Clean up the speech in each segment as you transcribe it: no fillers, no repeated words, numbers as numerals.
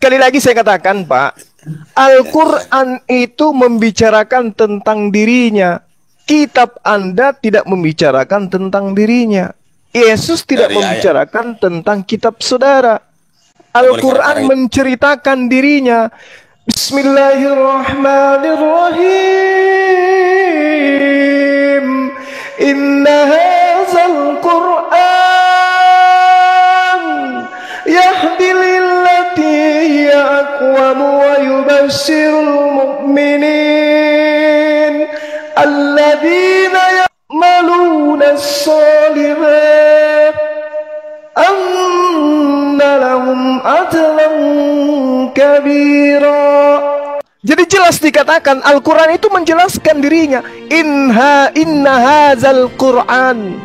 Sekali lagi saya katakan, Pak, Al-Quran itu membicarakan tentang dirinya. Kitab Anda tidak membicarakan tentang dirinya. Yesus tidak membicarakan tentang kitab saudara. Al-Quran menceritakan dirinya. Bismillahirrahmanirrahim. Inna hadzal Qur'an yahdi lillati hiya aqwam wa yubashshirul mu'minin alladzina ya'maluna as-shalihat anna lahum ajran kabira. Jadi jelas dikatakan Al-Quran itu menjelaskan dirinya. Inna hadzal Qur'an,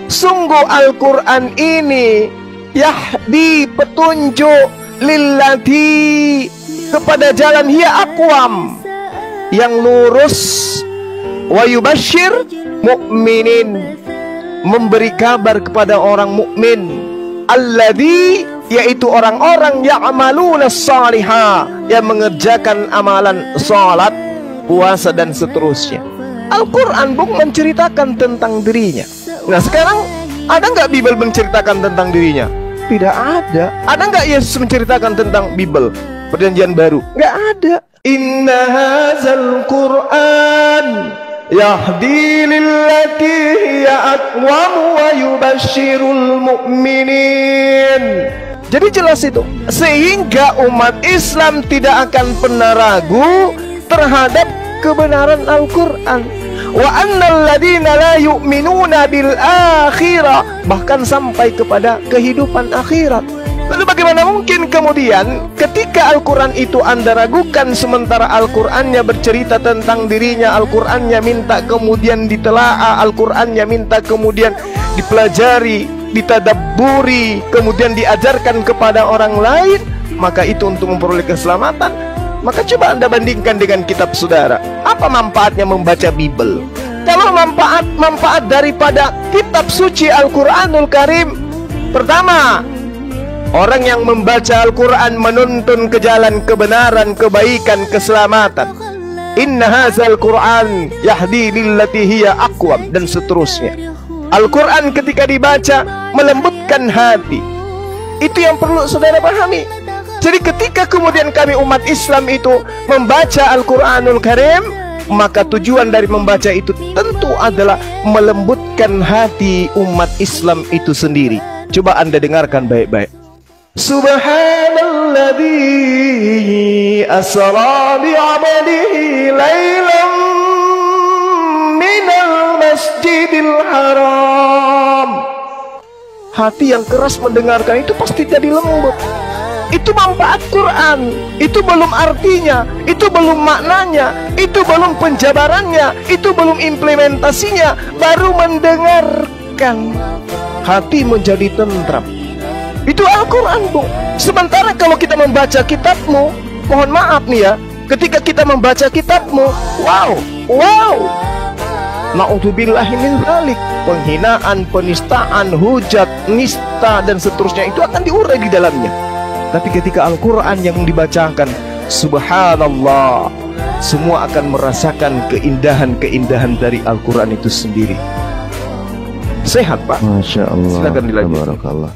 sungguh Al-Quran ini yahdi, petunjuk, lillati, kepada jalan hiya aqwam, yang lurus, wa yubasyir mu'minin, memberi kabar kepada orang mukmin, alladzi, yaitu orang-orang ya'maluna shaliha, yang mengerjakan amalan salat, puasa dan seterusnya. Al-Quran menceritakan tentang dirinya. Nah sekarang ada nggak Bible menceritakan tentang dirinya? Tidak ada. Ada nggak Yesus menceritakan tentang Bible, Perjanjian Baru? Nggak ada. Inna hadzal Qur'an yahdi lillati hiya aqwam wa yubashshirul mu'minin. Jadi jelas itu, sehingga umat Islam tidak akan pernah ragu terhadap kebenaran Al-Quran. Wa annal ladina la yu'minuna bil akhirah, bahkan sampai kepada kehidupan akhirat. Lalu bagaimana mungkin kemudian ketika Al-Quran itu Anda ragukan, sementara Al-Qurannya bercerita tentang dirinya, Al-Qurannya minta kemudian ditelaah, Al-Qurannya minta kemudian dipelajari, ditadabburi, kemudian diajarkan kepada orang lain, maka itu untuk memperoleh keselamatan. Maka coba Anda bandingkan dengan kitab saudara. Apa manfaatnya membaca Bible? Kalau manfaat daripada kitab suci Al-Quranul Karim, pertama, orang yang membaca Al-Quran menuntun ke jalan kebenaran, kebaikan, keselamatan. Inna hadzal Qur'an yahdi lillati hiya aqwam, dan seterusnya. Al-Quran ketika dibaca melembutkan hati. Itu yang perlu saudara pahami. Jadi ketika kemudian kami umat Islam itu membaca Al-Quranul Karim, maka tujuan dari membaca itu tentu adalah melembutkan hati umat Islam itu sendiri. Coba Anda dengarkan baik-baik. Subhanalladzi asra bi'abdihi laylan minal masjidil haram. Hati yang keras mendengarkan itu pasti jadi lembut. Itu manfaat Quran. Itu belum artinya, itu belum maknanya, itu belum penjabarannya, itu belum implementasinya. Baru mendengarkan, hati menjadi tentram. Itu Al-Quran, Bung. Sementara kalau kita membaca kitabmu, mohon maaf nih ya, ketika kita membaca kitabmu, wow, na'udzubillahi min dzalik, penghinaan, penistaan, hujat, nista dan seterusnya itu akan diurai di dalamnya. Tapi ketika Al-Quran yang dibacakan, subhanallah, semua akan merasakan keindahan-keindahan dari Al-Quran itu sendiri. Sehat, Pak. Masya Allah. Silakan dilanjutkan.